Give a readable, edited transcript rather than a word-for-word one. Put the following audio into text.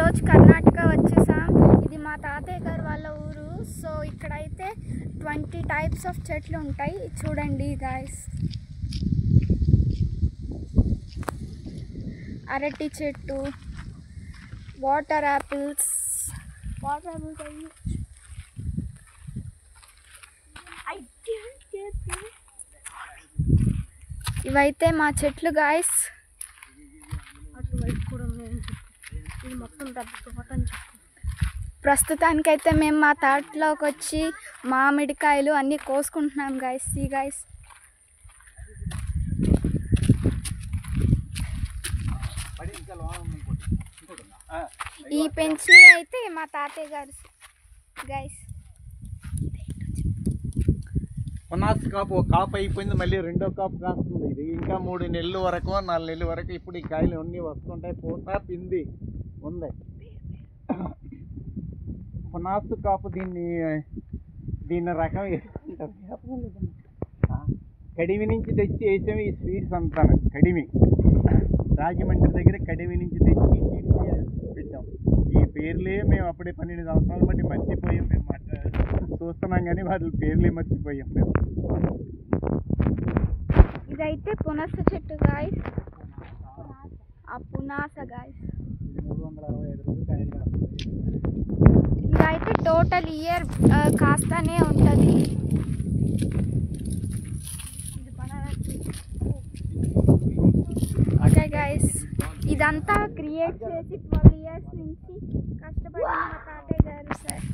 ఈరోజు కర్ణాటక వచ్చేసాం. ఇది మా తాతయ్య గారు వాళ్ళ ఊరు. సో ఇక్కడైతే 20 టైప్స్ ఆఫ్ చెట్లు ఉంటాయి. చూడండి గాయస్, అరటి చెట్టు, వాటర్ యాపిల్స్ ఇవైతే మా చెట్లు గాయస్. ప్రస్తుతానికైతే మేము మా తోటలోకి వచ్చి మామిడికాయలు అన్నీ కోసుకుంటున్నాం గాయస్. సీ గాయస్, ఈ పెంచినవి అయితే మా తాతయ్య గారు గైస్. పునాస్ కాపు ఒక కాపు అయిపోయింది, మళ్ళీ రెండో కాపు కాస్తుంది. ఇది ఇంకా 3 నెలల వరకు 4 నెలల వరకు ఇప్పుడు ఈ కాయలు అన్నీ వస్తుంటాయి. పూత పిండి ఉంది. పునాస్ కాపు దీని రకం కడిమి నుంచి తెచ్చి వేసాము. ఈ స్వీట్స్ అంతా కడిమి, రాజమండ్రి దగ్గర కడిమి నుంచి తెచ్చి ఈ స్వీట్స్ పెట్టాం. ఈ పేర్లే మేము అప్పుడే 12 సంవత్సరాల బట్టి మర్చిపోయాం. మేము చూస్తున్నాం కానీ వాటి పేర్లే మర్చిపోయాం మేము. ఇదైతే పునస చెట్టు గాయస్, ఆ పునాస గాయస్. 365 రోజులు కాయలు కాస్తుంది. ఇదైతే టోటల్ ఇయర్ కాస్తానే ఉంటుంది. ఓకే గాయస్, ఇదంతా క్రియేట్ చేసి 12 ఇయర్స్ నుంచి కష్టపడిన మా తాతయ్య గారు సార్.